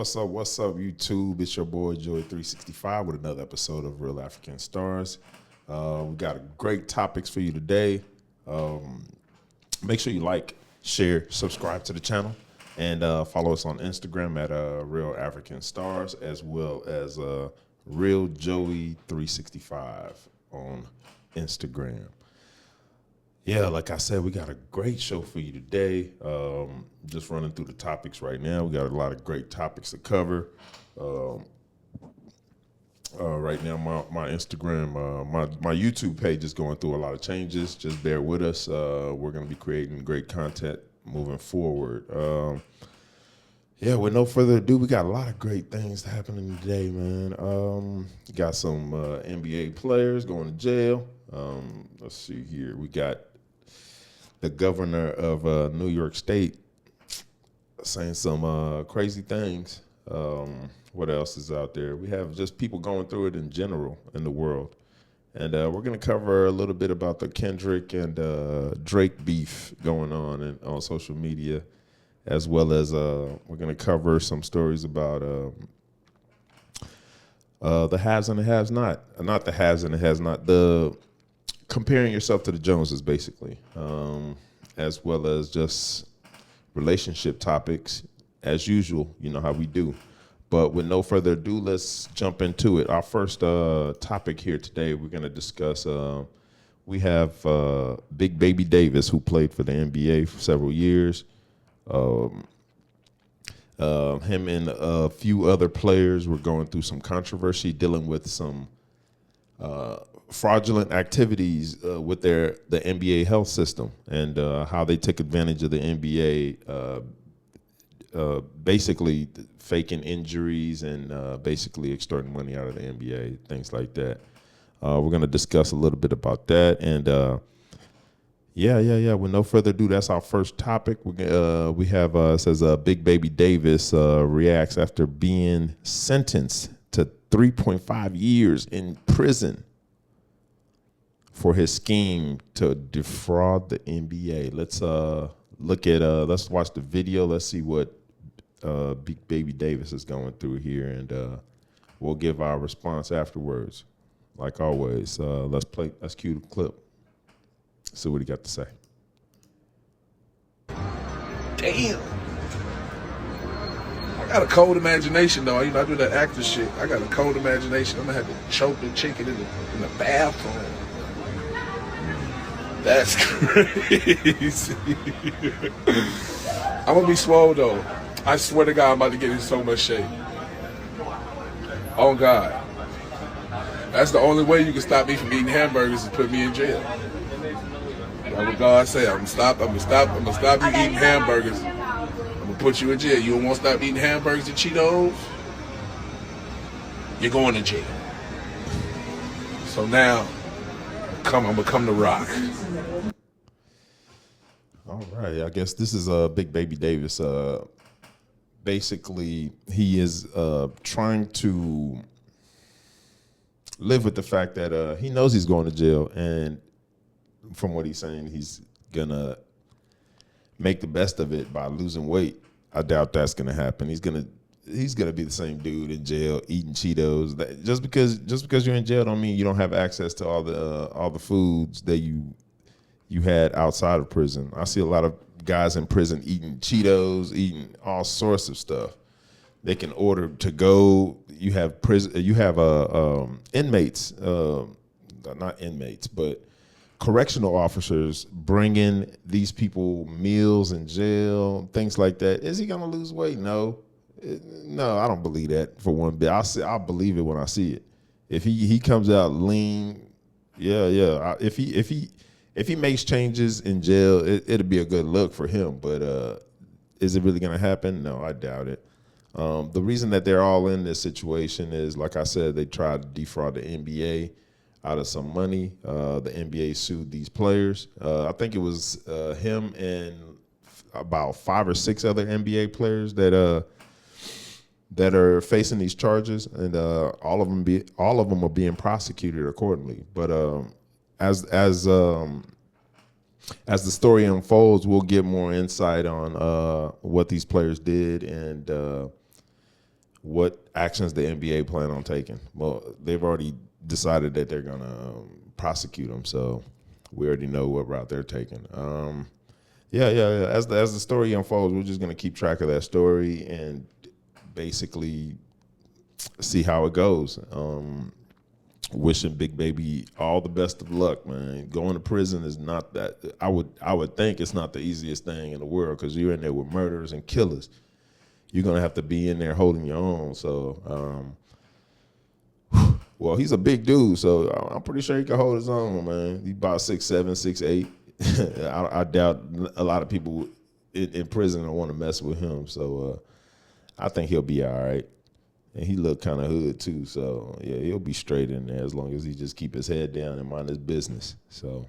What's up? What's up, YouTube? It's your boy Joy365 with another episode of Real African Stars. We got great topics for you today. Make sure you like, share, subscribe to the channel, and follow us on Instagram at Real African Stars, as well as Real Joey365 on Instagram. Yeah, like I said, we got a great show for you today. Just running through the topics right now. We got a lot of great topics to cover. Right now, my Instagram, my YouTube page is going through a lot of changes. Just bear with us. We're going to be creating great content moving forward. Yeah, with no further ado, we got a lot of great things happening today, man. Got some NBA players going to jail. Let's see here. We got the governor of New York State saying some crazy things. What else is out there? We have just people going through it in general in the world. And we're going to cover a little bit about the Kendrick and Drake beef going on social media, as well as we're going to cover some stories about the haves and the haves not. Not the haves and the has not. The comparing yourself to the Joneses, basically, as well as just relationship topics, as usual. You know how we do. But with no further ado, let's jump into it. Our first topic here today, we're going to discuss, we have Big Baby Davis, who played for the NBA for several years. Him and a few other players were going through some controversy, dealing with some fraudulent activities with the NBA health system, and how they took advantage of the NBA, basically faking injuries and basically extorting money out of the NBA, things like that. We're going to discuss a little bit about that. And yeah. With no further ado, that's our first topic. We have, says Big Baby Davis reacts after being sentenced to 3.5 years in prison for his scheme to defraud the NBA. Let's let's watch the video. Let's see what Big Baby Davis is going through here, and we'll give our response afterwards. Like always, let's cue the clip. See what he got to say. Damn. I got a cold imagination, though. You know, I do that actor shit. I got a cold imagination. I'm gonna have to choke the chicken in the bathroom. That's crazy. I'm gonna be swole, though. I swear to God, I'm about to get in so much shape. Oh God. That's the only way you can stop me from eating hamburgers is put me in jail. That's what God say. I'm gonna stop you eating hamburgers. I'm gonna put you in jail. You don't want to stop eating hamburgers and Cheetos? You're going to jail. So now, I'm gonna come to rock. All right, I guess this is Big Baby Davis. Basically, he is trying to live with the fact that he knows he's going to jail, and from what he's saying, he's gonna make the best of it by losing weight. I doubt that's gonna happen. He's gonna be the same dude in jail eating Cheetos. Just because you're in jail don't mean you don't have access to all the foods that you had outside of prison. I see a lot of guys in prison eating Cheetos, eating all sorts of stuff. They can order to go. You have inmates, not inmates, but correctional officers bringing these people meals in jail, things like that. Is he gonna lose weight? No, I don't believe that for one bit. I'll believe it when I see it. If he comes out lean, yeah. If he makes changes in jail, it'll be a good look for him. But is it really gonna happen? No, I doubt it. The reason that they're all in this situation is, like I said, they tried to defraud the NBA out of some money. The NBA sued these players. I think it was him and about 5 or 6 other NBA players that are facing these charges, and all of them are being prosecuted accordingly. But as the story unfolds, we'll get more insight on what these players did and what actions the NBA plan on taking. Well, they've already decided that they're gonna prosecute him, so we already know what route they're taking. Yeah. As the story unfolds, we're just gonna keep track of that story and basically see how it goes. Wishing Big Baby all the best of luck, man. Going to prison is not that. I would think it's not the easiest thing in the world because you're in there with murderers and killers. You're gonna have to be in there holding your own. So, well, he's a big dude, so I'm pretty sure he can hold his own, man. He's about 6'7", 6'8". I doubt a lot of people in prison don't want to mess with him. So I think he'll be all right. And he look kind of hood too, so yeah, he'll be straight in there as long as he just keep his head down and mind his business. So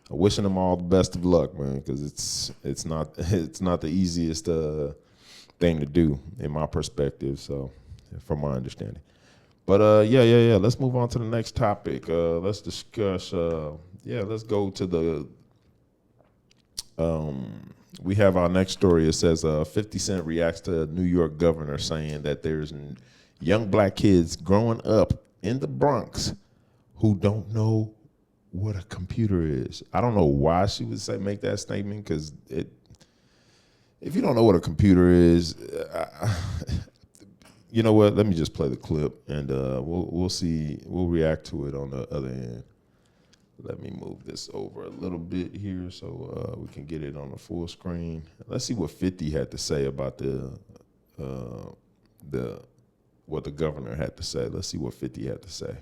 I'm wishing him all the best of luck, man, because it's not the easiest thing to do in my perspective. So from my understanding, but yeah. Let's move on to the next topic. Let's discuss. Let's go to the. We have our next story. It says 50 Cent reacts to New York governor saying that there's young black kids growing up in the Bronx who don't know what a computer is. I don't know why she would make that statement, because if you don't know what a computer is, you know what? Let me just play the clip and we'll see. We'll react to it on the other end. Let me move this over a little bit here so we can get it on the full screen. Let's see what 50 had to say about what the governor had to say. Let's see what 50 had to say.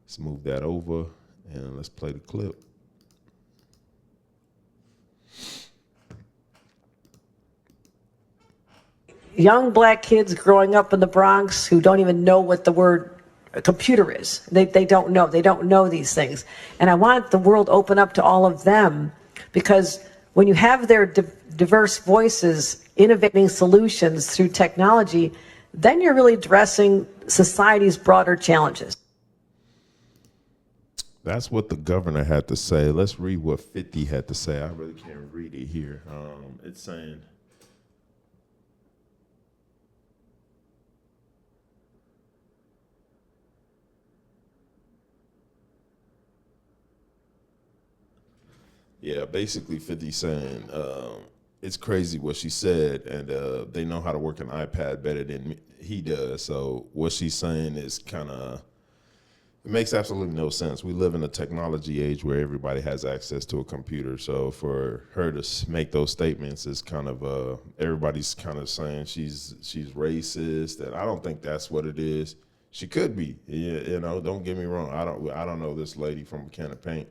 Let's move that over and let's play the clip. Young black kids growing up in the Bronx who don't even know what the word a computer is. They don't know. They don't know these things. And I want the world open up to all of them, because when you have their diverse voices innovating solutions through technology, then you're really addressing society's broader challenges. That's what the governor had to say. Let's read what 50 had to say. I really can't read it here. It's saying... Yeah, basically 50 saying it's crazy what she said, and they know how to work an iPad better than he does. So what she's saying is kind of, it makes absolutely no sense. We live in a technology age where everybody has access to a computer. So for her to make those statements is kind of, everybody's kind of saying she's racist, and I don't think that's what it is. She could be, you know, don't get me wrong. I don't know this lady from a can of paint.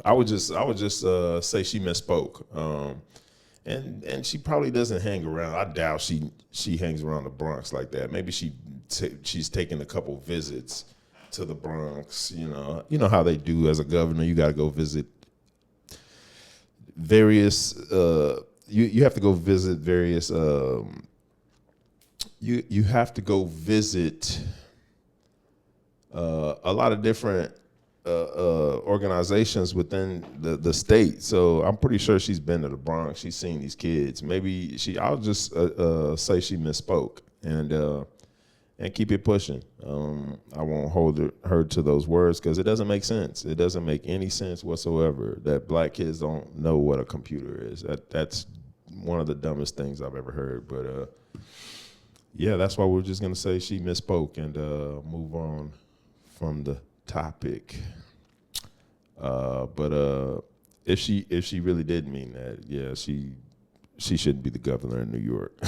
I would just say she misspoke, and she probably doesn't hang around. I doubt she hangs around the Bronx like that. Maybe she's taken a couple visits to the Bronx. You know how they do as a governor. You got to go visit various. You have to go visit various. You have to go visit a lot of different. Organizations within the state. So I'm pretty sure she's been to the Bronx. She's seen these kids. Maybe I'll just say she misspoke and keep it pushing. I won't hold her to those words because it doesn't make sense. It doesn't make any sense whatsoever that black kids don't know what a computer is. That's one of the dumbest things I've ever heard. But yeah, that's why we're just gonna say she misspoke and move on from the topic. But if she really did mean that, yeah, she shouldn't be the governor in New York.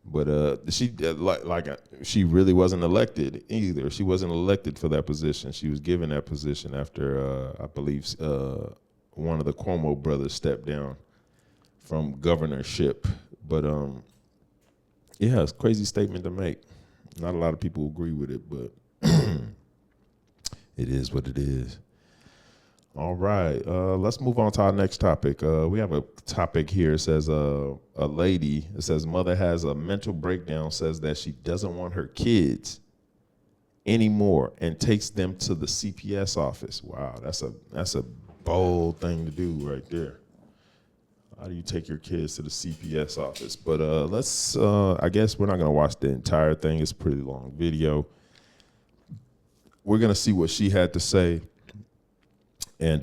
But she really wasn't elected either. She wasn't elected for that position. She was given that position after I believe one of the Cuomo brothers stepped down from governorship. But yeah, it's a crazy statement to make. Not a lot of people agree with it, but it is what it is. All right, let's move on to our next topic. We have a topic here. It says a lady, it says mother has a mental breakdown, says that she doesn't want her kids anymore and takes them to the CPS office. Wow, that's a bold thing to do right there. How do you take your kids to the CPS office? But let's, I guess we're not going to watch the entire thing. It's a pretty long video. We're going to see what she had to say and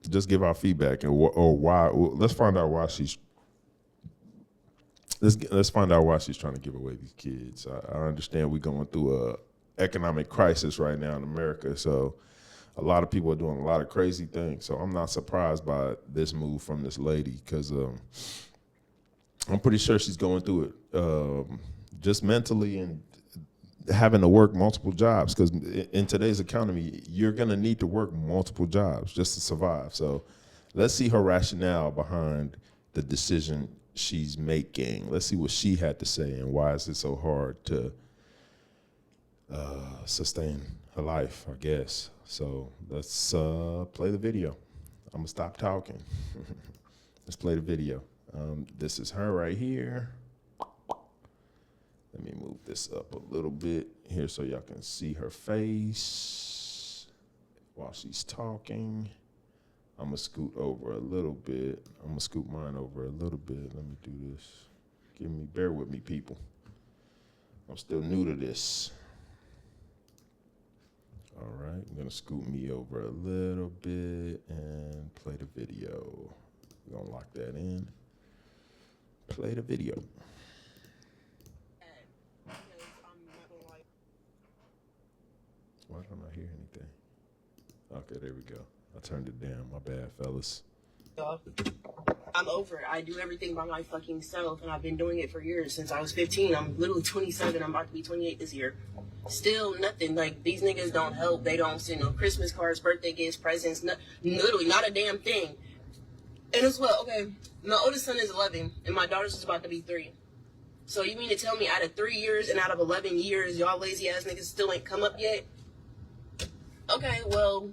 just give our feedback or why. Let's find out why she's, let's find out why she's trying to give away these kids. I understand we're going through a economic crisis right now in America, so a lot of people are doing a lot of crazy things. So I'm not surprised by this move from this lady because I'm pretty sure she's going through it just mentally and having to work multiple jobs because in today's economy, you're going to need to work multiple jobs just to survive. So let's see her rationale behind the decision she's making. Let's see what she had to say and why is it so hard to sustain her life, I guess. So let's play the video. I'm gonna stop talking. Let's play the video. This is her right here. Let me move this up a little bit here so y'all can see her face while she's talking. I'm gonna scoot over a little bit. I'm gonna scoot mine over a little bit. Let me do this. Bear with me, people. I'm still new to this. All right, I'm gonna scoot me over a little bit and play the video. We're gonna lock that in. Play the video. Why don't I hear anything? Okay, there we go. I turned it down. My bad, fellas. I'm over it. I do everything by my fucking self, and I've been doing it for years. Since I was 15. I'm literally 27. I'm about to be 28 this year. Still nothing. Like, these niggas don't help. They don't send no Christmas cards, birthday gifts, presents, literally not a damn thing. And as well, okay, my oldest son is 11, and my daughter's just about to be 3. So you mean to tell me out of 3 years and out of 11 years, y'all lazy ass niggas still ain't come up yet? Okay, well,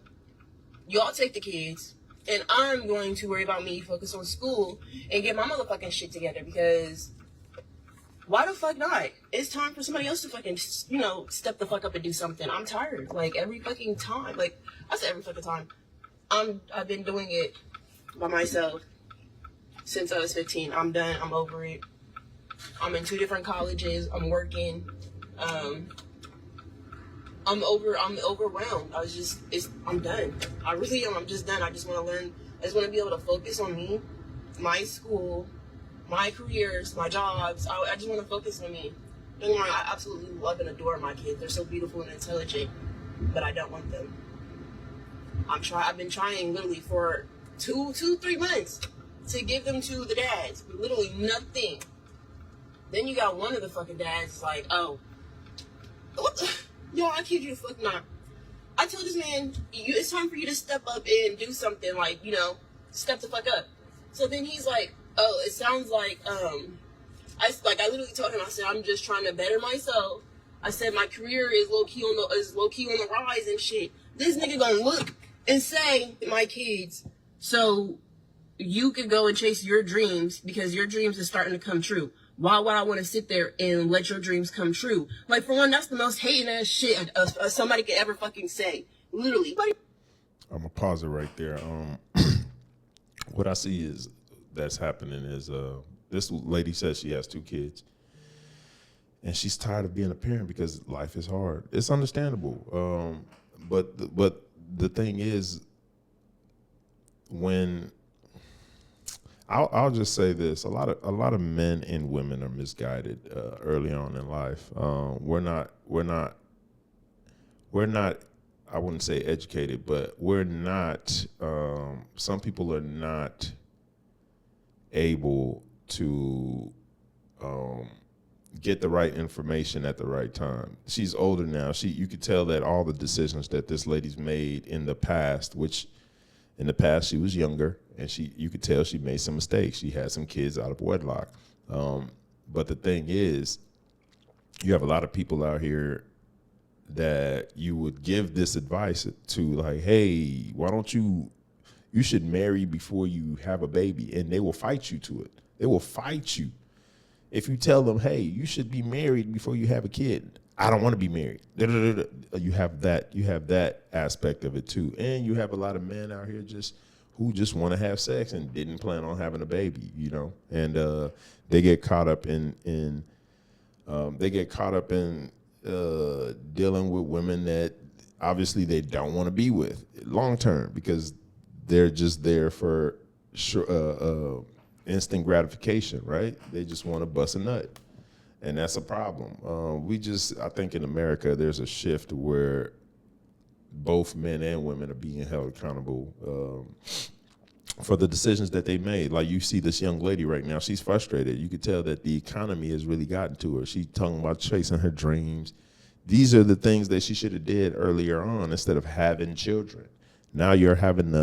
y'all take the kids, and I'm going to worry about me, focus on school, and get my motherfucking shit together, because why the fuck not? It's time for somebody else to fucking, step the fuck up and do something. I'm tired. Like, every fucking time. Like, I say every fucking time. I've been doing it by myself since I was 15. I'm done. I'm over it. I'm in 2 different colleges. I'm working. I'm overwhelmed. I'm done. I really am. I'm just done. I just want to learn. I just want to be able to focus on me, my school, my careers, my jobs. I just want to focus on me. Don't get me wrong, I absolutely love and adore my kids. They're so beautiful and intelligent, but I don't want them. I've been trying literally for 3 months to give them to the dads. Literally nothing. Then you got one of the fucking dads like, oh, what the? Yo, I kid you the fuck not. I told this man, it's time for you to step up and do something, like, step the fuck up. So then he's like, oh, it sounds like, I literally told him, I said, I'm just trying to better myself. I said, my career is low key on the rise and shit. This nigga gonna look and say, my kids, so you could go and chase your dreams because your dreams are starting to come true. Why would I want to sit there and let your dreams come true? Like, for one, that's the most hating ass shit somebody could ever fucking say. Literally. I'm gonna pause it right there. What I see is that's happening is this lady says she has 2 kids, and she's tired of being a parent because life is hard. It's understandable, but the thing is, when I'll just say this: a lot of men and women are misguided early on in life. We're not. I wouldn't say educated, but we're not. Some people are not able to get the right information at the right time. She's older now. You could tell that all the decisions that this lady's made in the past, which in the past she was younger, and you could tell she made some mistakes. She had some kids out of wedlock. But the thing is, you have a lot of people out here that you would give this advice to, like, hey, why don't you should marry before you have a baby, and they will fight you to it. They will fight you. If you tell them, hey, you should be married before you have a kid, I don't want to be married. You have that aspect of it too. And you have a lot of men out here just who just want to have sex and didn't plan on having a baby, you know, and they get caught up in dealing with women that obviously they don't want to be with long term because they're just there for instant gratification, right? They just want to bust a nut, and that's a problem. I think in America there's a shift where both men and women are being held accountable for the decisions that they made. Like you see this young lady right now, she's frustrated. You could tell that the economy has really gotten to her. She's talking about chasing her dreams. These are the things that she should have did earlier on instead of having children. Now you're having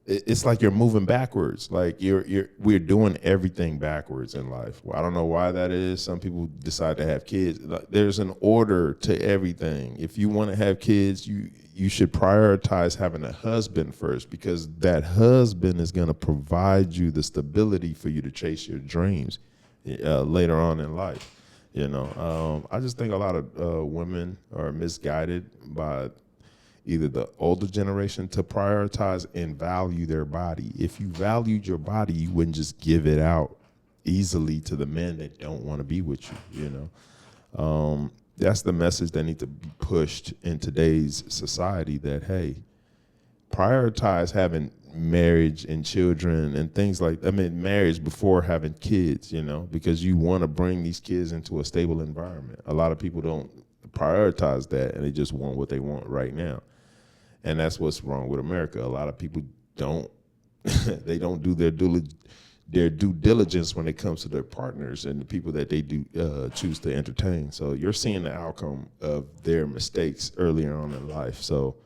it's like you're moving backwards. Like we're doing everything backwards in life. Well, I don't know why that is. Some people decide to have kids. There's an order to everything. If you want to have kids, you should prioritize having a husband first, because that husband is going to provide you the stability for you to chase your dreams later on in life. You know, I just think a lot of women are misguided by either the older generation to prioritize and value their body. If you valued your body, you wouldn't just give it out easily to the men that don't want to be with you, you know. That's the message that needs to be pushed in today's society, that, hey, prioritize having marriage and children and things marriage before having kids, you know, because you want to bring these kids into a stable environment. A lot of people don't prioritize that, and they just want what they want right now. And that's what's wrong with America. A lot of people don't they don't do their due diligence when it comes to their partners and the people that they do choose to entertain. So you're seeing the outcome of their mistakes earlier on in life. So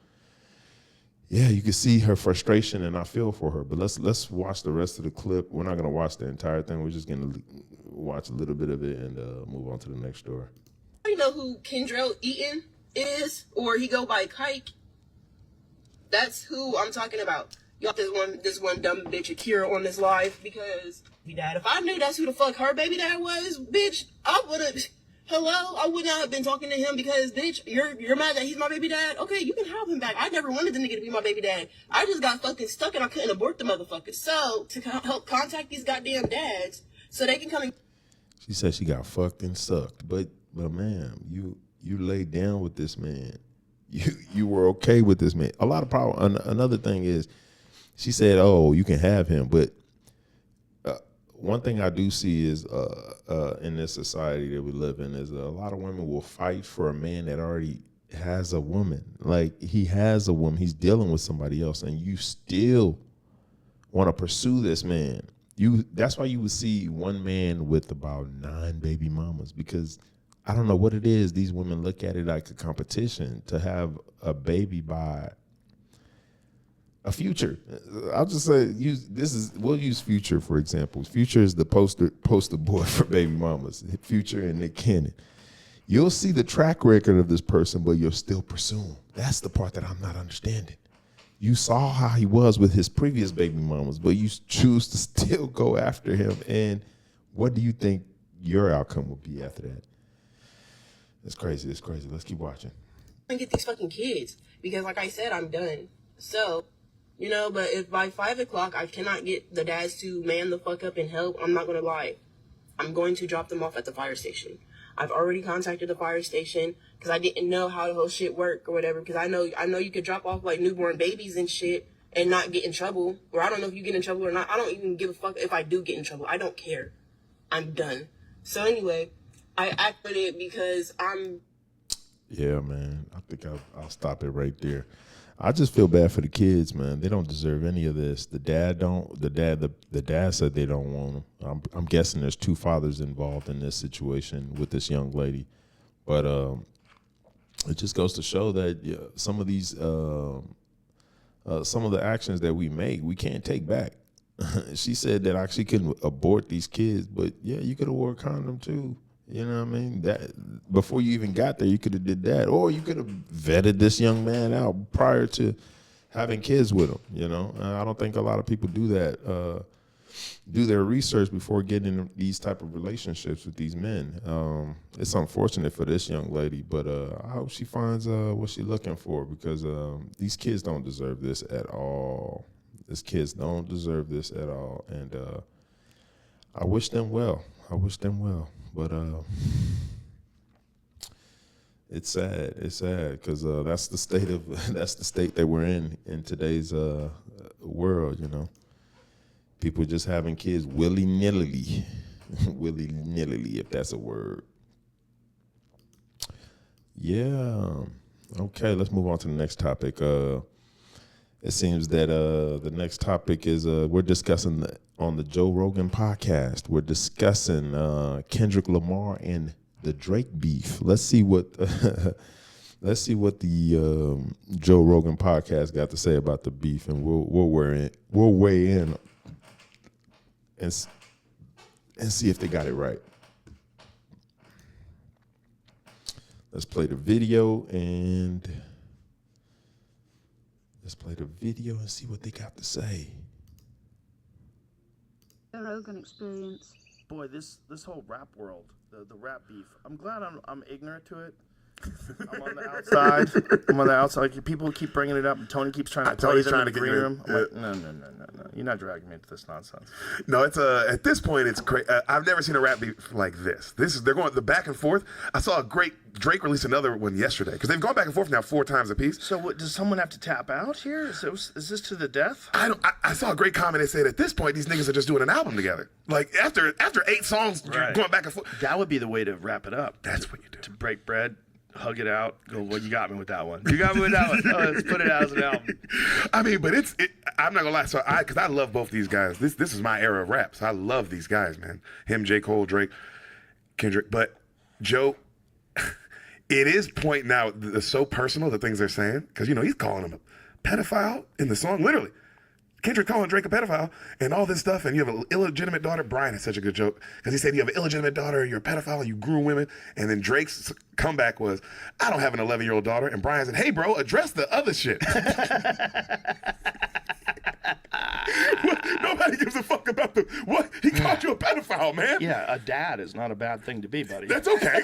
yeah, you can see her frustration, and I feel for her. But let's watch the rest of the clip. We're not gonna watch the entire thing. We're just gonna watch a little bit of it and move on to the next story. You know who Kendrick Eaton is, or he go by Kike? That's who I'm talking about. Y'all, this one dumb bitch Akira on this live, because if I knew that's who the fuck her baby dad was, bitch, I would not have been talking to him, because bitch, you're mad that he's my baby dad? Okay, you can have him back. I never wanted the nigga to be my baby dad. I just got fucking stuck and I couldn't abort the motherfucker. So to help contact these goddamn dads so they can come and. She said she got fucked and sucked, but ma'am, you laid down with this man. You were okay with this man. A lot of problem. Another thing is, she said, "Oh, you can have him," but one thing I do see is in this society that we live in is a lot of women will fight for a man that already has a woman. Like, he has a woman, he's dealing with somebody else, and you still want to pursue this man. That's why you would see one man with about 9 baby mamas, because I don't know what it is. These women look at it like a competition to have a baby by a Future. I'll just say we'll use Future for example. Future is the poster boy for baby mamas. Future and Nick Cannon. You'll see the track record of this person, but you'll still pursue him. That's the part that I'm not understanding. You saw how he was with his previous baby mamas, but you choose to still go after him. And what do you think your outcome will be after that? It's crazy. It's crazy. Let's keep watching. And get these fucking kids, because like I said, I'm done. So, you know, but if by 5 o'clock I cannot get the dads to man the fuck up and help, I'm not gonna lie. I'm going to drop them off at the fire station. I've already contacted the fire station because I didn't know how the whole shit worked or whatever. Because I know you could drop off like newborn babies and shit and not get in trouble. Or I don't know if you get in trouble or not. I don't even give a fuck if I do get in trouble. I don't care. I'm done. So anyway, I acted it because I'm. Yeah, man. I think I'll stop it right there. I just feel bad for the kids, man. They don't deserve any of this. The dad said they don't want them. I'm guessing there's 2 fathers involved in this situation with this young lady. But it just goes to show that some of these some of the actions that we make, we can't take back. She said that I actually couldn't abort these kids, but yeah, you could have wore a condom too. You know what I mean? That before you even got there, you could have did that, or you could have vetted this young man out prior to having kids with him. You know, I don't think a lot of people do that. do their research before getting in these type of relationships with these men. It's unfortunate for this young lady, but I hope she finds what she's looking for, because these kids don't deserve this at all. These kids don't deserve this at all, and I wish them well. But it's sad. It's sad because that's the state that we're in today's world. You know, people just having kids willy nilly, if that's a word. Yeah. Okay, let's move on to the next topic. It seems that the next topic is we're discussing on the Joe Rogan podcast. We're discussing Kendrick Lamar and the Drake beef. Let's see what the Joe Rogan podcast got to say about the beef, and we'll weigh in and see if they got it right. Let's play the video and see what they got to say. Joe Rogan experience. Boy, this whole rap world, the rap beef. I'm glad I'm ignorant to it. I'm on the outside. People keep bringing it up, and Tony keeps trying to tell you in the green room. I'm like, no. You're not dragging me into this nonsense. No, it's at this point it's crazy. I've never seen a rap beef like this. They're going the back and forth. I saw Drake release another one yesterday because they've gone back and forth now 4 times apiece. So what, does someone have to tap out here? Is this to the death? I saw a great comment that said at this point these niggas are just doing an album together. Like after 8 songs, Right. going back and forth. That would be the way to wrap it up. That's what you do. To break bread. Hug it out. Go, well, you got me with that one. Oh, let's put it out as an album. I mean, but I'm not gonna lie. So because I love both these guys. This is my era of rap. So I love these guys, man. Him, J. Cole, Drake, Kendrick. But Joe, it is pointing out it's so personal the things they're saying, because he's calling him a pedophile in the song, literally. Kendrick calling Drake a pedophile and all this stuff, and you have an illegitimate daughter. Brian had such a good joke because he said you have an illegitimate daughter, you're a pedophile, and you groom women. And then Drake's comeback was, I don't have an 11-year-old daughter. And Brian said, hey, bro, address the other shit. Nobody gives a fuck about what? He called you a pedophile, man. Yeah, a dad is not a bad thing to be, buddy. That's okay.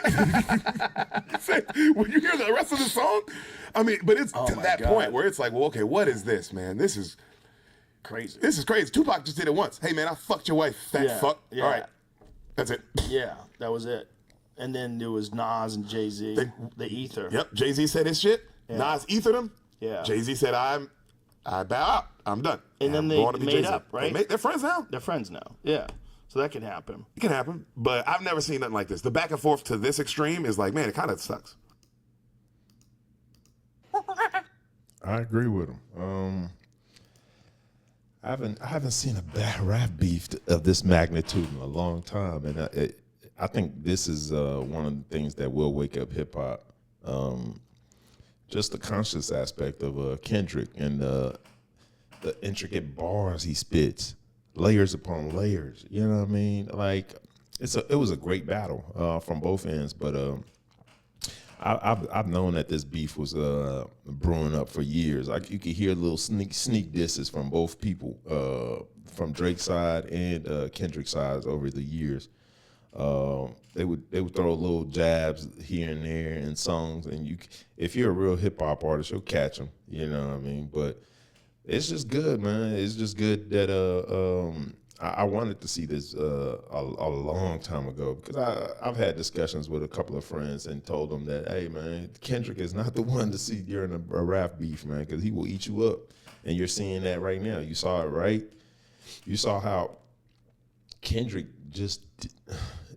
When you hear the rest of the song, I mean, but it's to that point where it's like, well, okay, what is this, man? This is crazy. This is crazy. Tupac just did it once. Hey, man, I fucked your wife, fat fuck. Yeah. All right. That's it. Yeah, that was it. And then there was Nas and Jay-Z, the ether. Yep, Jay-Z said his shit. Yeah. Nas ethered him. Yeah. Jay-Z said, I bow out. I'm done. And then they made up, right? They're friends now. They're friends now. Yeah. So that can happen. It can happen. But I've never seen nothing like this. The back and forth to this extreme is like, man, it kind of sucks. I agree with him. I haven't seen a bad rap beef of this magnitude in a long time, and I think this is one of the things that will wake up hip hop. Just the conscious aspect of Kendrick and the intricate bars he spits, layers upon layers. You know what I mean? Like it was a great battle from both ends, but I've known that this beef was brewing up for years. Like you could hear little sneak disses from both people, from Drake's side and Kendrick's side over the years. They would throw little jabs here and there in songs, and if you're a real hip hop artist, you'll catch them. You know what I mean? But it's just good, man. It's just good that I wanted to see this a long time ago, because I've had discussions with a couple of friends and told them that, hey, man, Kendrick is not the one to see during a rap beef, man, because he will eat you up. And you're seeing that right now. You saw it, right? You saw how Kendrick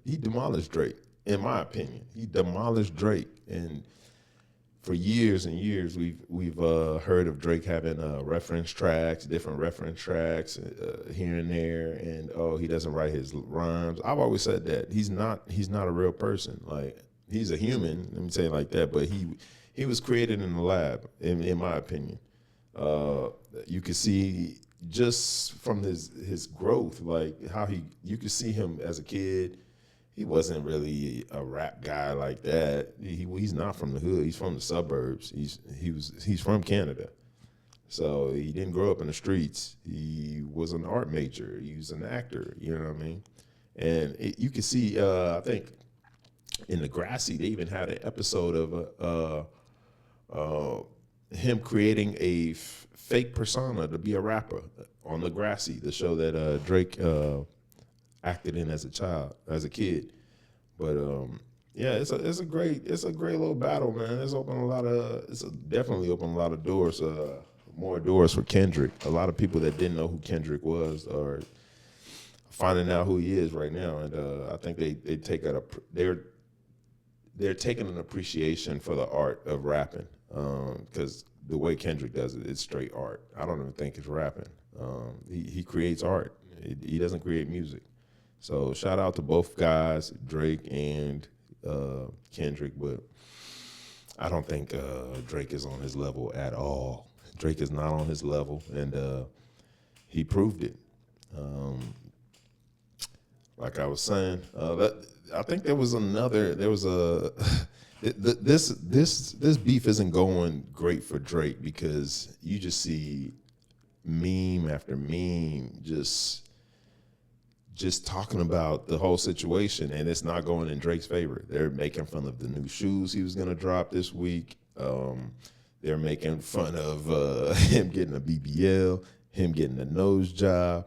he demolished Drake, in my opinion. He demolished Drake. And for years and years, we've heard of Drake having different reference tracks here and there, and he doesn't write his rhymes. I've always said that he's not a real person. Like, he's a human, let me say it like that, but he was created in the lab, in my opinion. You could see just from his growth, like how you could see him as a kid. He wasn't really a rap guy like that. He's not from the hood. He's from the suburbs. He's from Canada. So he didn't grow up in the streets. He was an art major. He was an actor. You know what I mean? And you can see, I think, in the Grassy, they even had an episode of him creating a fake persona to be a rapper on the Grassy, the show that Drake acted in as a kid. But yeah, it's a great little battle, man. It's definitely opened a lot of doors, more doors for Kendrick. A lot of people that didn't know who Kendrick was are finding out who he is right now, and I think they're taking an appreciation for the art of rapping, because the way Kendrick does it, it's straight art. I don't even think it's rapping. He creates art. He doesn't create music. So shout out to both guys, Drake and Kendrick, but I don't think Drake is on his level at all. Drake is not on his level, and he proved it. Like I was saying, I think this beef isn't going great for Drake, because you just see meme after meme just talking about the whole situation, and it's not going in Drake's favor. They're making fun of the new shoes he was gonna drop this week. They're making fun of him getting a BBL, him getting a nose job,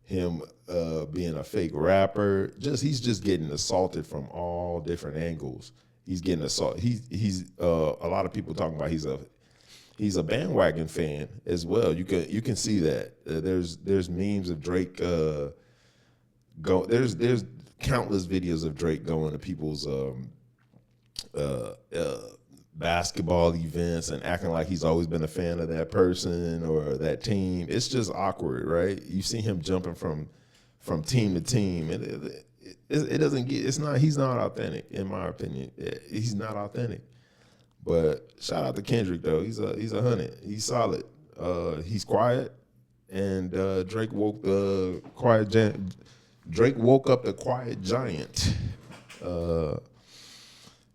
him being a fake rapper. He's just getting assaulted from all different angles. He's getting assaulted. He's a lot of people talking about he's a bandwagon fan as well. You can see that. There's memes of Drake there's countless videos of Drake going to people's basketball events and acting like he's always been a fan of that person or that team. It's just awkward, right? You see him jumping from team to team, and it doesn't get. It's not. He's not authentic, in my opinion. He's not authentic. But shout out to Kendrick though. He's a 100. He's solid. He's quiet, and Drake woke up the quiet giant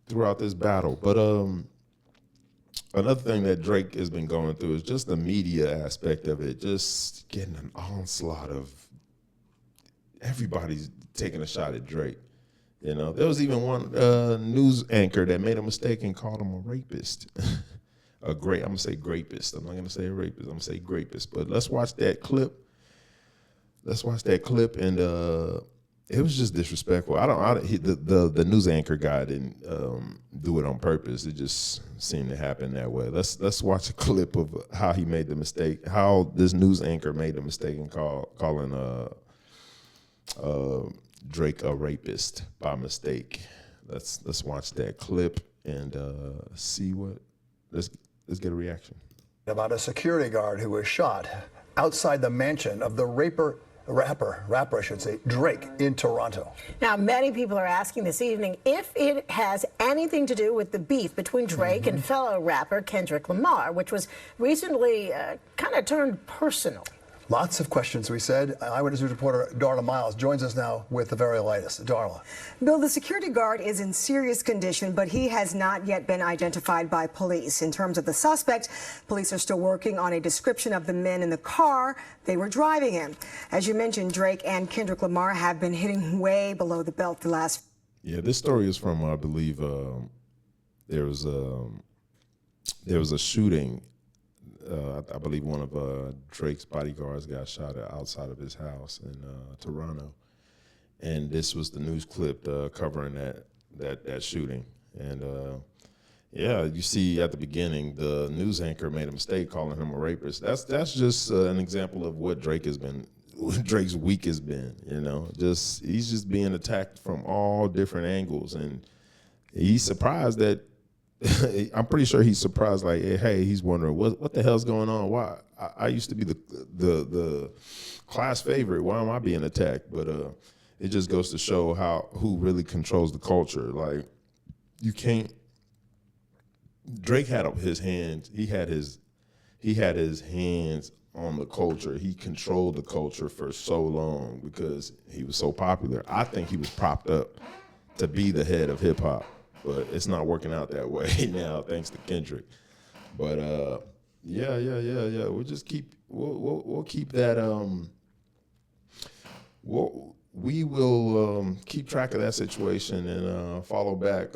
throughout this battle. But another thing that Drake has been going through is just the media aspect of it, just getting an onslaught of everybody's taking a shot at Drake. You know, there was even one news anchor that made a mistake and called him a rapist. I'm gonna say grapist. I'm not gonna say a rapist. I'm gonna say grapist. But let's watch that clip. And it was just disrespectful. The news anchor guy didn't do it on purpose. It just seemed to happen that way. Let's watch a clip of how he made the mistake. How this news anchor made the mistake in calling Drake a rapist by mistake. Let's watch that clip and see what. Let's get a reaction. About a security guard who was shot outside the mansion of the rapper, I should say, Drake in Toronto. Now, many people are asking this evening if it has anything to do with the beef between Drake and fellow rapper Kendrick Lamar, which was recently kind of turned personal. Lots of questions, we said. Eyewitness News reporter Darla Miles joins us now with the very latest. Darla. Bill, the security guard is in serious condition, but he has not yet been identified by police. In terms of the suspect, police are still working on a description of the men in the car they were driving in. As you mentioned, Drake and Kendrick Lamar have been hitting way below the belt the last. Yeah, this story is from, I believe, there was a shooting. I believe one of Drake's bodyguards got shot outside of his house in Toronto, and this was the news clip covering that shooting. And yeah, you see at the beginning the news anchor made a mistake calling him a rapist. That's just an example of what Drake's week has been. You know, he's just being attacked from all different angles, and he's surprised that. I'm pretty sure he's surprised, like, hey, he's wondering what the hell's going on. Why I used to be the class favorite. Why am I being attacked? But it just goes to show who really controls the culture. Like, you can't. Drake had his hands. He had his hands on the culture. He controlled the culture for so long because he was so popular. I think he was propped up to be the head of hip hop. But it's not working out that way now, thanks to Kendrick. But Yeah. We'll just we'll keep that. We will keep track of that situation and follow back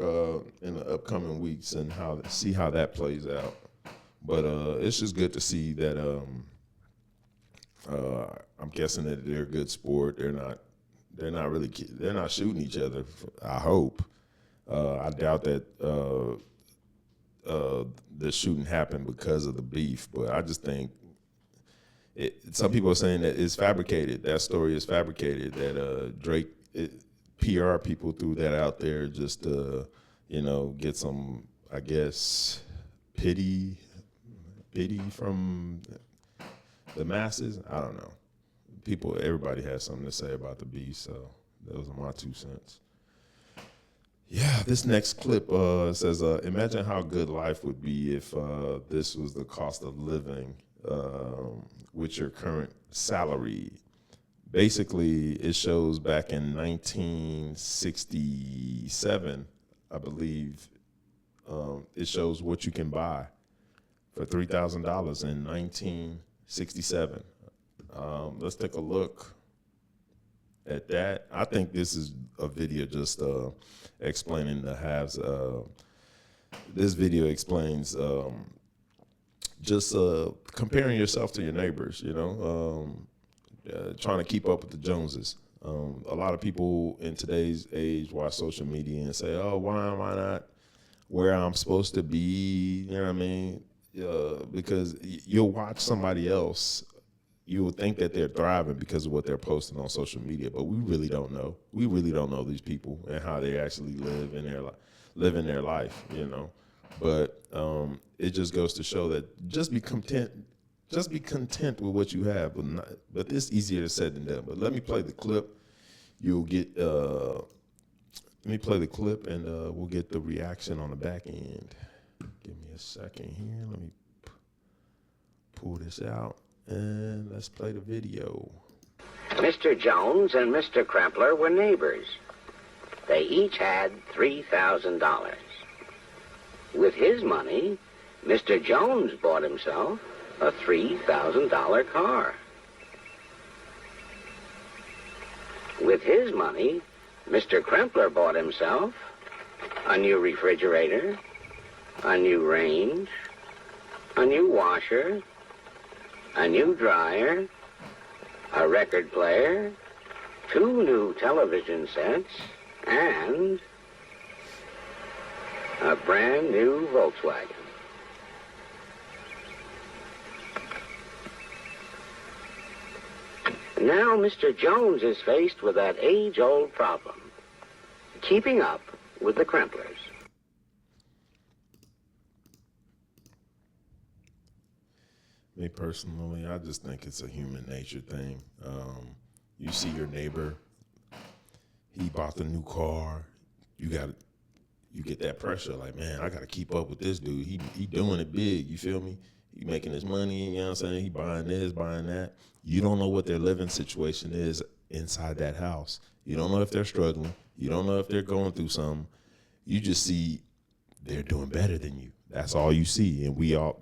in the upcoming weeks and see how that plays out. But it's just good to see that. I'm guessing that they're a good sport. They're not shooting each other. I hope. I doubt that the shooting happened because of the beef, but I just think some people are saying that it's fabricated. That story is fabricated. That Drake PR people threw that out there just to, get some, I guess, pity from the masses. I don't know. Everybody has something to say about the beef, so those are my 2 cents. Yeah, this next clip says, imagine how good life would be if this was the cost of living with your current salary. Basically, it shows back in 1967, I believe, it shows what you can buy for $3,000 in 1967. Let's take a look at that. I think this is a video just explaining the halves. This video explains just comparing yourself to your neighbors, trying to keep up with the Joneses. A lot of people in today's age watch social media and say, oh, why am I not where I'm supposed to be? You know what I mean? Because you'll watch somebody else. You would think that they're thriving because of what they're posting on social media, but we really don't know. We really don't know these people and how they actually live in their life, But it just goes to show that just be content with what you have. But it's easier said than done. But let me play the clip. You'll get. Let me play the clip, and we'll get the reaction on the back end. Give me a second here. Let me pull this out. And let's play the video. Mr. Jones and Mr. Krempler were neighbors. They each had $3,000. With his money, Mr. Jones bought himself a $3,000 car. With his money, Mr. Krempler bought himself a new refrigerator, a new range, a new washer, a new dryer, a record player, 2 new television sets, and a brand new Volkswagen. Now Mr. Jones is faced with that age-old problem, keeping up with the Kremplers. Me personally, I just think it's a human nature thing. You see your neighbor, he bought the new car. You get that pressure, like, man, I got to keep up with this dude. He doing it big, you feel me? He making his money, you know what I'm saying? He buying this, buying that. You don't know what their living situation is inside that house. You don't know if they're struggling. You don't know if they're going through something. You just see they're doing better than you. That's all you see, and we all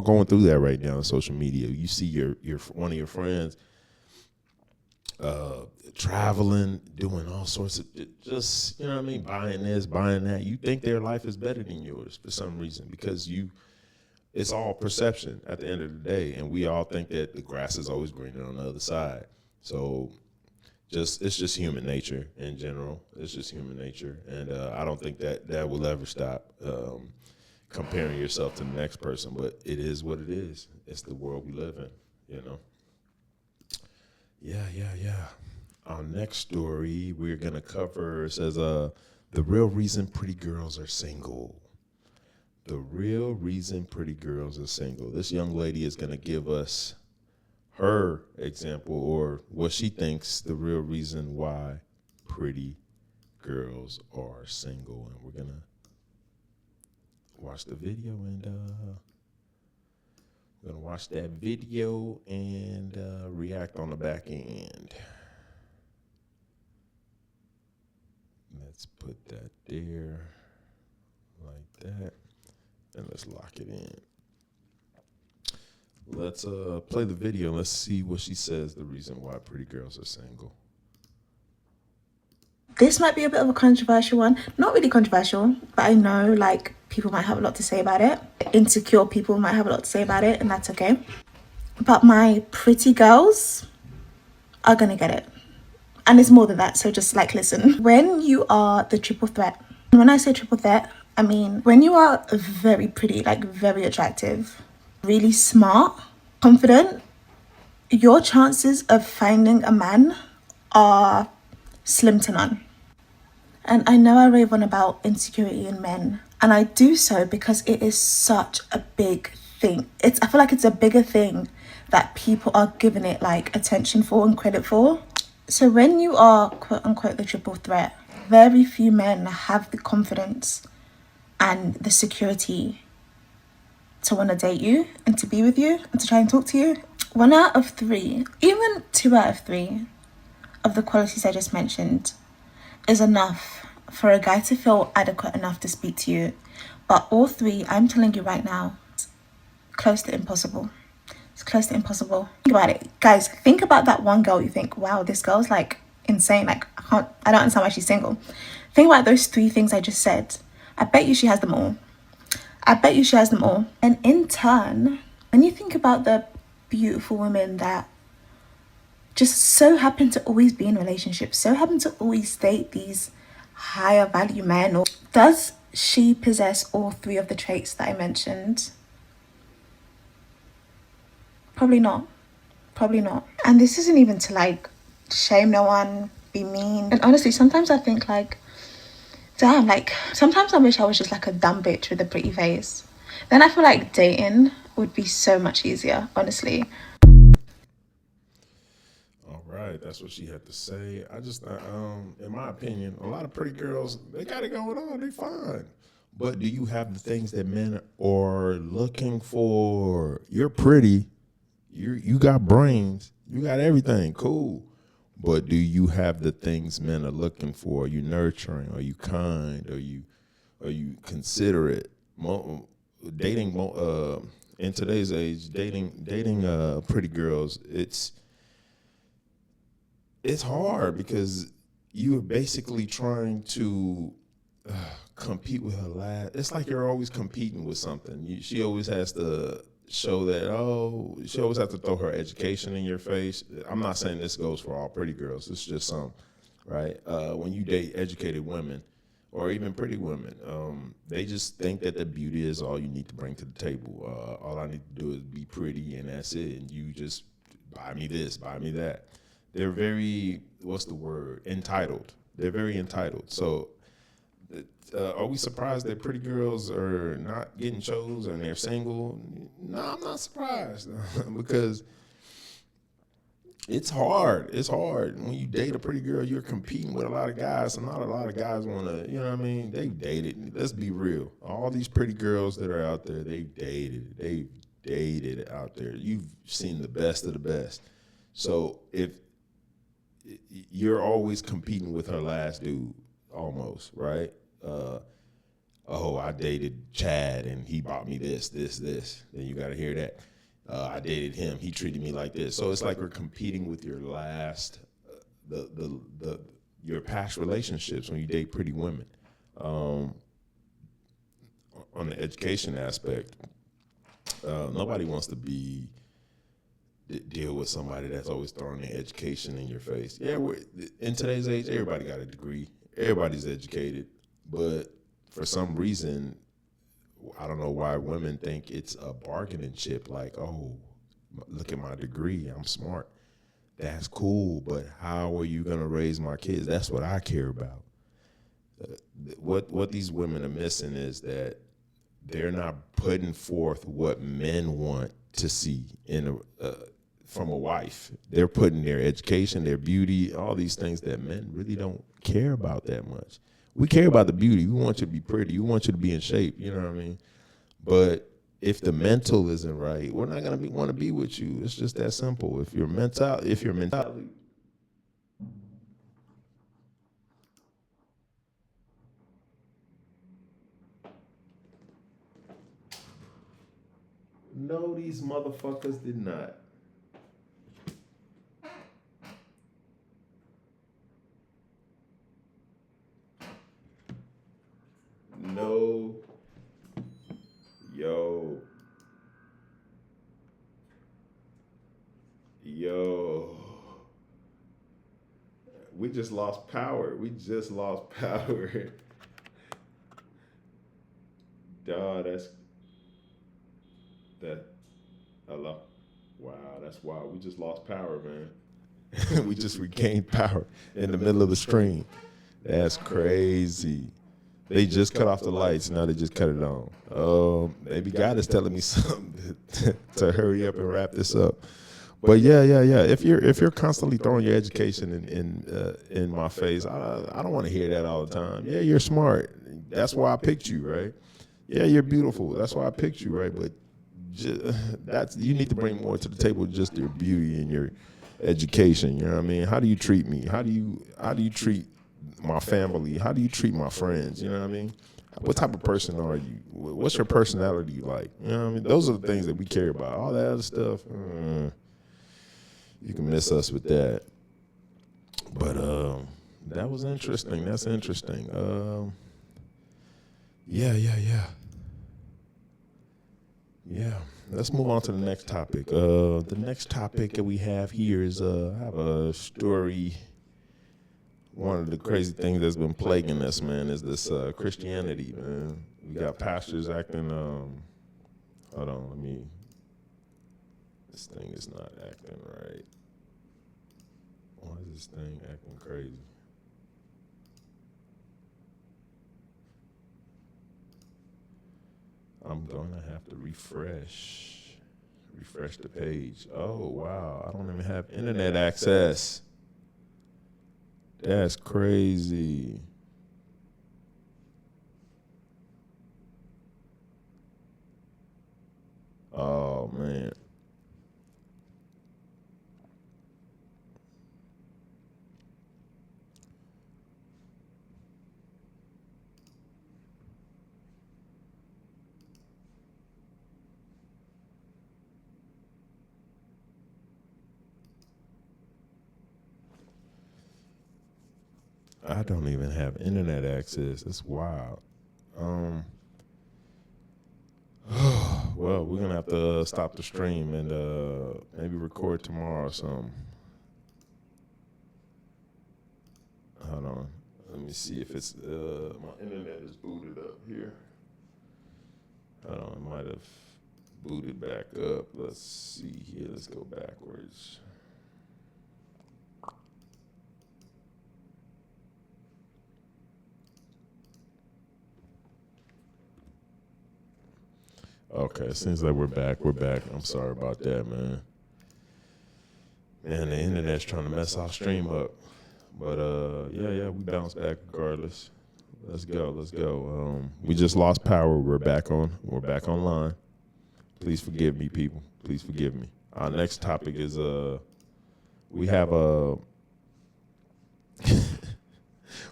going through that right now on social media. You see your one of your friends traveling, doing all sorts of just, you know what I mean, buying this, buying that. You think their life is better than yours for some reason because it's all perception at the end of the day, and we all think that the grass is always greener on the other side. So it's just human nature in general. It's just human nature, and I don't think that will ever stop. Comparing yourself to the next person, but it is what it is. It's the world we live in, Yeah. Our next story we're gonna cover says the real reason pretty girls are single. The real reason pretty girls are single. This young lady is gonna give us her example or what she thinks the real reason why pretty girls are single, and we're gonna watch the video and we're gonna watch that video and react on the back end. Let's put that there like that, and let's lock it in. Let's play the video and let's see what she says the reason why pretty girls are single. This might be a bit of a controversial one. Not really controversial, but I know like people might have a lot to say about it. Insecure people might have a lot to say about it, and that's okay. But my pretty girls are gonna get it. And it's more than that, so just like listen. When you are the triple threat, and when I say triple threat, I mean when you are very pretty, like very attractive, really smart, confident, your chances of finding a man are slim to none. And I know I rave on about insecurity in men, and I do so because it is such a big thing. I feel like it's a bigger thing that people are giving it like attention for and credit for. So when you are quote unquote the triple threat, very few men have the confidence and the security to want to date you and to be with you and to try and talk to you. 1 out of 3, even 2 out of 3 of the qualities I just mentioned is enough for a guy to feel adequate enough to speak to you. But all 3, I'm telling you right now, it's close to impossible. It's close to impossible. Think about it. Guys, think about that one girl you think, wow, this girl's like insane. Like, I don't understand why she's single. Think about those 3 things I just said. I bet you she has them all. I bet you she has them all. And in turn, when you think about the beautiful women that just so happen to always be in relationships, so happen to always date these higher value men, or does she possess all 3 of the traits that I mentioned? Probably not. Probably not. And this isn't even to like shame no one, be mean. And honestly, sometimes I think like, damn, like sometimes I wish I was just like a dumb bitch with a pretty face. Then I feel like dating would be so much easier, honestly. All right, that's what she had to say. I just, in my opinion, a lot of pretty girls, they got it going on. They fine. But do you have the things that men are looking for? You're pretty. You got brains. You got everything. Cool. But do you have the things men are looking for? Are you nurturing? Are you kind? Are you considerate? Dating in today's age, dating pretty girls, it's hard because you're basically trying to compete with her last. It's like you're always competing with something. She always has to show that, she always has to throw her education in your face. I'm not saying this goes for all pretty girls. It's just some, right? When you date educated women or even pretty women, they just think that the beauty is all you need to bring to the table. All I need to do is be pretty and that's it. And you just buy me this, buy me that. They're very, entitled. They're very entitled. So are we surprised that pretty girls are not getting chose and they're single? No, I'm not surprised because it's hard. It's hard. When you date a pretty girl, you're competing with a lot of guys, and not a lot of guys want to, you know what I mean? They've dated. Let's be real. All these pretty girls that are out there, they've dated. They've dated out there. You've seen the best of the best. So if you're always competing with her last dude, almost, right? I dated Chad and he bought me this. Then you got to hear that. I dated him. He treated me like this. So it's like we're competing with your last, your past relationships when you date pretty women. On the education aspect, nobody wants to deal with somebody that's always throwing their education in your face. Yeah, in today's age, everybody got a degree. Everybody's educated. But for some reason, I don't know why women think it's a bargaining chip. Like, oh, look at my degree. I'm smart. That's cool. But how are you going to raise my kids? That's what I care about. What these women are missing is that they're not putting forth what men want to see from a wife. They're putting their education, their beauty, all these things that men really don't care about that much. We care about the beauty. We want you to be pretty. We want you to be in shape. You know what I mean? But if the mental isn't right, we're not gonna want to be with you. It's just that simple. If your mentality. No, these motherfuckers did not. No. Yo. We just lost power. Dawg, hello. Wow, that's wild. We just lost power, man. We just regained power in the middle of the stream. That's crazy. They just cut off the lights. Now they just cut it on. Maybe God is telling me something to hurry up and wrap this up. But yeah. If you're constantly throwing your education in my face, I don't want to hear that all the time. Yeah, you're smart. That's why I picked you, right? Yeah, you're beautiful. That's why I picked you, right? But you need to bring more to the table, just your beauty and your education. You know what I mean? How do you treat me? How do you treat my family? How do you treat my friends? You know what I mean? What type of person are you? What's your personality like? You know what I mean? Those are the things that we care about. All that other stuff, you can miss us with that. But that was interesting. That's interesting. Yeah. Let's move on to the next topic. The next topic that we have here is I have a story. One of the crazy things that's been plaguing us, man, is this Christianity, man. We got pastors acting, hold on, this thing is not acting right. Why is this thing acting crazy? I'm gonna have to refresh the page. Oh, wow, I don't even have internet access. That's crazy. Oh, man. I don't even have internet access. That's wild. Well, we're gonna have to stop the stream and maybe record tomorrow or something. Hold on. Let me see if it's my internet is booted up here. Hold on, it might have booted back up. Let's see here. Let's go backwards. Okay, it seems like we're back. I'm sorry about that, man. Man, the internet's trying to mess our stream up. But, yeah, we bounce back regardless. Let's go. We just lost power. We're back online. Please forgive me, people. Please forgive me. Our next topic is, we have a...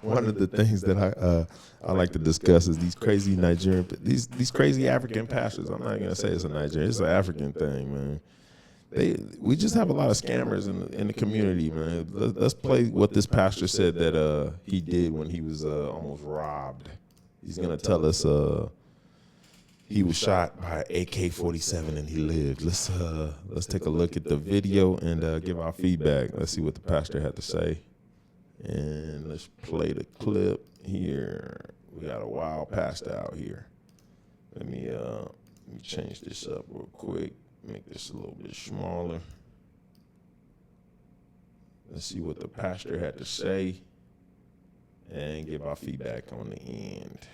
One of the things that I like to discuss is these crazy Nigerian, these crazy African pastors. I'm not gonna say it's a Nigerian, it's an African thing, man. We just have a lot of scammers in the community, man. Let's play what this pastor said that he did when he was almost robbed. He's gonna tell us he was shot by an AK-47 and he lived. Let's take a look at the video and give our feedback. Let's see what the pastor had to say. And let's play the clip here. We got a wild pastor out here. Let me change this up real quick. Make this a little bit smaller. Let's see what the pastor had to say and give our feedback on the end.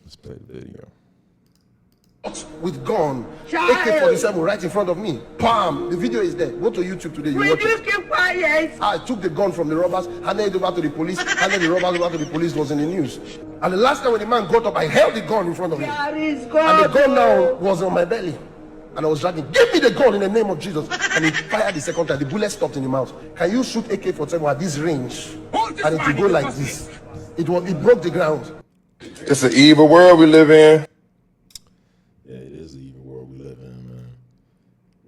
Let's play the video. With gun, AK-47 right in front of me. Bam! The video is there. Go to YouTube today. You watch it. Keep quiet. I took the gun from the robbers, handed it over to the police, handed the robbers over to the police. Was in the news. And the last time when the man got up, I held the gun in front of him. And the gun now was on my belly. And I was dragging, give me the gun in the name of Jesus. And he fired the second time. The bullet stopped in the mouth. Can you shoot AK-47 at this range? And it will go like this. It broke the ground. It's an evil world we live in. Yeah, it is the evil world we live in, man.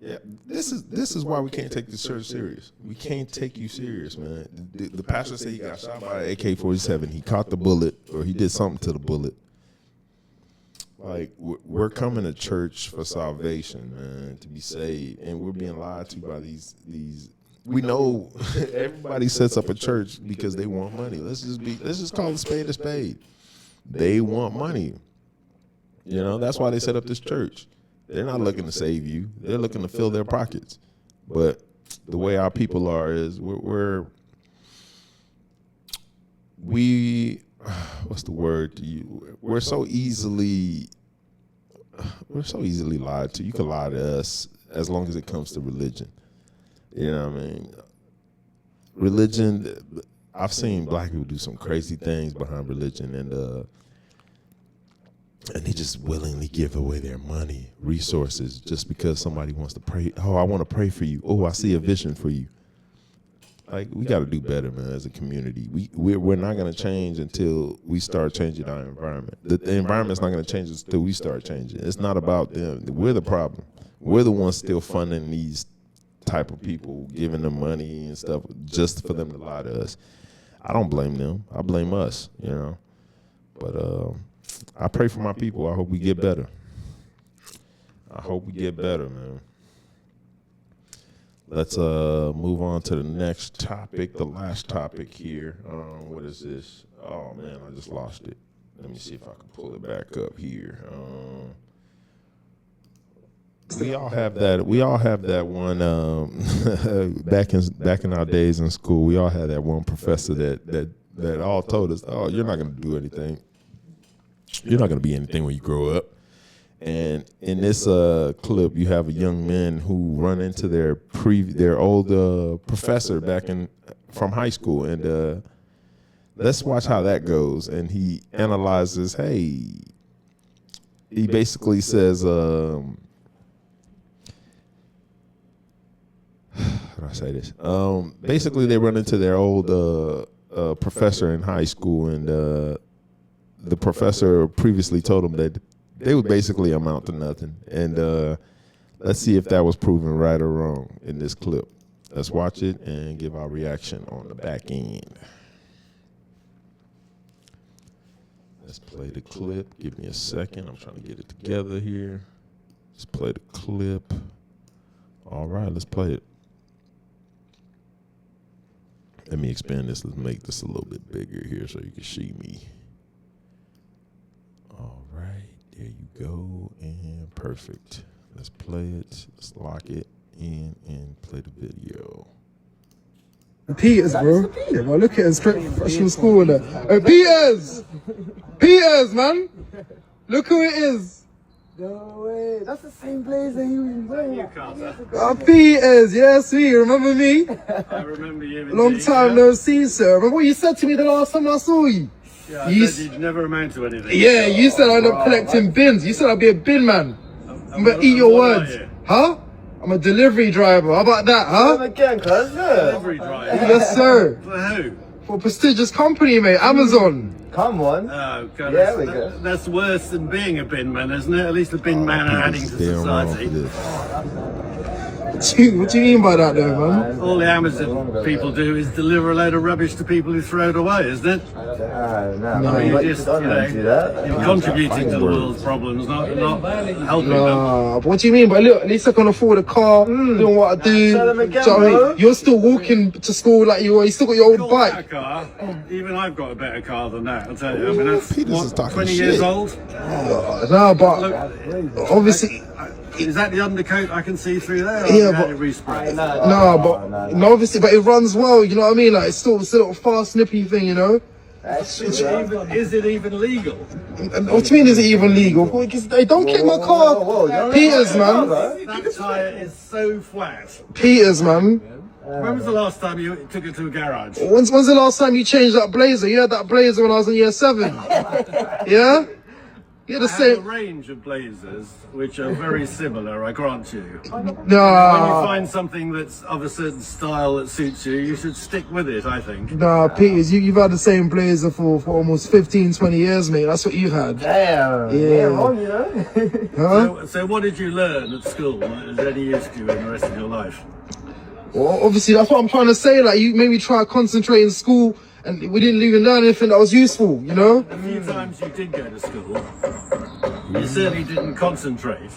Yeah, this is why we can't take the church serious. We can't take you serious, man. The pastor said he got shot by an AK-47. He caught the bullet, or he did something to the bullet. Like, we're coming to church for salvation, man, to be saved, and we're being lied to by these. We know everybody sets up a church because they want money. Let's just call a spade a spade. They want money. You know, that's why they set up this church. They're not looking to save you. They're looking to fill their pockets. But the way our people are is we're what's the word to you? We're so easily lied to. You can lie to us as long as it comes to religion. You know what I mean? Religion, I've seen black people do some crazy things behind religion, and they just willingly give away their money, resources, just because somebody wants to pray. Oh, I want to pray for you. Oh, I see a vision for you. Like, we got to do better, man, as a community. We're not going to change until we start changing our environment. The environment's not going to change until we start changing. It's not about them. We're the problem. We're the ones still funding these type of people, giving them money and stuff just for them to lie to us. I don't blame them. I blame us, you know. But I pray for my people. I hope we get better. I hope we get better, man. Let's move on to the next topic, the last topic here. What is this? Oh, man, I just lost it. Let me see if I can pull it back up here. We all have that. We all have that one. Back in our days in school, we all had that one professor that all told us, "Oh, you're not going to do anything. You're not going to be anything when you grow up." And in this clip, you have a young man who run into their old professor from high school, and let's watch how that goes. And he analyzes. Hey, he basically says. How do I say this? Basically, they run into their old professor in high school, and the professor previously told them that they would basically amount to nothing. And let's see if that was proven right or wrong in this clip. Let's watch it and give our reaction on the back end. Let's play the clip. Give me a second. I'm trying to get it together here. Let's play the clip. All right, let's play it. Let me expand this. Let's make this a little bit bigger here so you can see me. All right, there you go, and perfect. Let's play it. Let's lock it in and play the video. Peters, bro. Yeah, bro. Look at him straight fresh from school and that. Peters! Peters, man! Look who it is. No way, that's the same blazer he was wearing. Peters, yeah, sweet. Remember me? I remember you. Long time no see, sir. Remember what you said to me the last time I saw you? Yeah, you said you'd never amount to anything. Yeah, you said I'd end up collecting bins. You said I'd be a bin man. I'm gonna eat your words. Huh? I'm a delivery driver. How about that, huh? Again, cuz. Delivery driver. Yes, sir. For who? For a prestigious company, mate. Amazon. Come on. Oh, God. Yeah, that's worse than being a bin man, isn't it? At least a bin man adding to society. What do you mean by that, though, man? All the Amazon people do is deliver a load of rubbish to people who throw it away, isn't it? No, I mean, you're just, you're contributing to the world's problems, not helping them. But what do you mean? But look, at least I can afford a car, doing what I do. Tell them again, so, I mean, you're still walking to school like you still got your old bike. Car. Even I've got a better car than that, I'll tell you. I mean, that's what, 20 years old? No, but look, obviously... Is that the undercoat I can see through there? Yeah, but obviously, but it runs well. You know what I mean? Like it's still a fast, snippy thing. You know. Is it even legal? What do you mean? Is it even legal? They don't kick my car. Peters, man. That tyre is so flat. Peters, man. When was the last time you took it to a garage? When's the last time you changed that blazer? You had that blazer when I was in year 7. Yeah. You're the I have same. a range of blazers which are very similar, I grant you. No. When you find something that's of a certain style that suits you, you should stick with it, I think. Nah, Peters, you've had the same blazer for almost 15, 20 years, mate. That's what you've had. Damn. Yeah. Wrong, you know? Huh? So what did you learn at school that is any use to you in the rest of your life? Well, obviously, that's what I'm trying to say. Like, you made me try to concentrate in school, and we didn't even learn anything that was useful, you know? The few times you did go to school, you certainly didn't concentrate.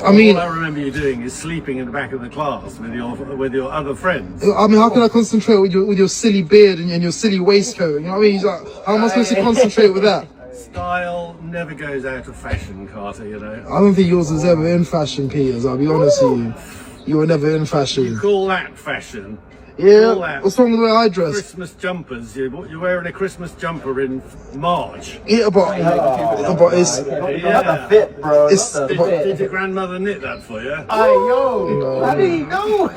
I mean, all I remember you doing is sleeping in the back of the class with your other friends. I mean, how can I concentrate with your silly beard and your silly waistcoat? You know what I mean? Like, how am I supposed to concentrate with that? Style never goes out of fashion, Carter, you know. I don't think yours was ever in fashion, Peters. I'll be honest with you. You were never in fashion. You call that fashion? Yeah, what's wrong with the way I dress? Christmas jumpers. You're wearing a Christmas jumper in March. Yeah, but it's yeah. Fit, bro. Did your grandmother knit that for you? How do you know?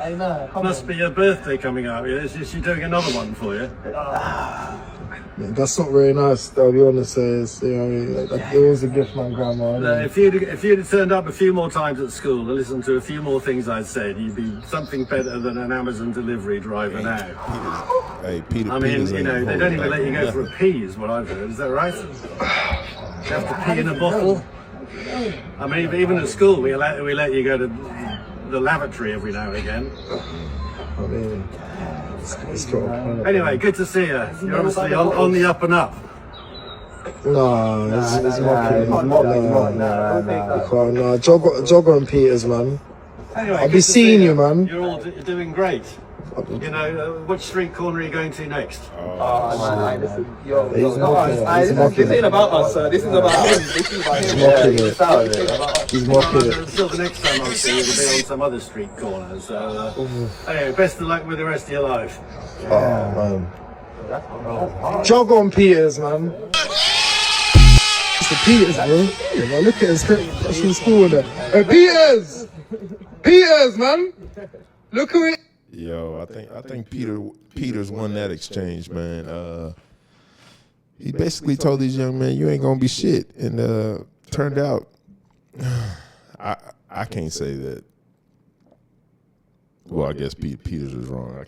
I know. Must be your birthday coming up. Is she doing another one for you? That's not very nice, I'll be honest. It's, you know, it was a gift from my grandma. If you'd have turned up a few more times at school and listened to a few more things I'd said, you'd be something better than an Amazon delivery driver now. Peter, I mean, you know, they don't even let you go for a pee, is what I've heard. Is that right? You have to pee in a bottle. I mean, even at school, we let you go to the lavatory every now and again. I mean, anyway, good to see you. You're obviously on the up and up. No, it's mocking. No, Jogger and Peters, man. Anyway, I'll be seeing you, man. You're all doing great. You know, which street corner are you going to next? He's mocking. This ain't about us, sir. This is about him. This is about him. He's mocking it. Until the next time I'll see you, it'll be on some other street corner. So, anyway, best of luck with the rest of your life. Oh, man. Jog on Peters, man. Mr. Peters, bro. Yeah, man, look at his from school there. Hey, Peters! Peters, man! Look who it. Yo, I think Peters won that exchange, man. He basically told these young men, "You ain't gonna be shit," and turned out, I can't say that. Well, I guess Peters was wrong. I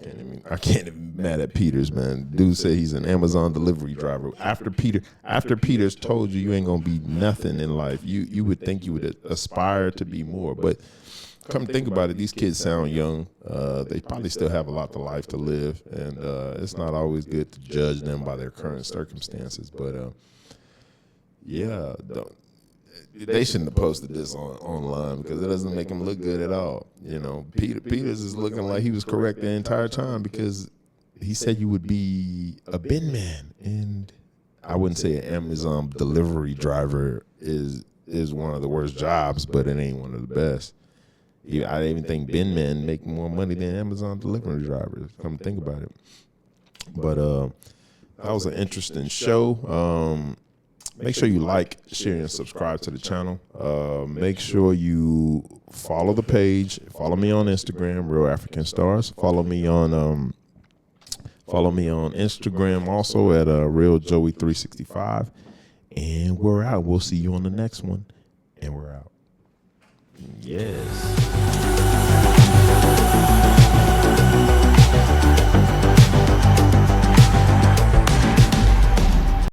can't even be mad at Peters, man. Dude said he's an Amazon delivery driver. After Peters told you ain't gonna be nothing in life, you would think you would aspire to be more, but. Come to think about it, these kids sound young. They probably still have a lot of life to live, and it's not always good to judge them by their current circumstances. But yeah, they shouldn't have posted this online because it doesn't make them look good at all. You know, Peters is looking like he was correct the entire time because he said you would be a bin man, and I wouldn't say an Amazon delivery driver is one of the worst jobs, but it ain't one of the best. I even think bin men make more money than Amazon delivery drivers. Come to think about it. But that was an interesting show. Make sure you like, share, and subscribe to the channel. Make sure you follow the page. Follow me on Instagram, Real African Stars. Follow me on Instagram also at RealJoey365. And we're out. We'll see you on the next one. And we're out. Yes.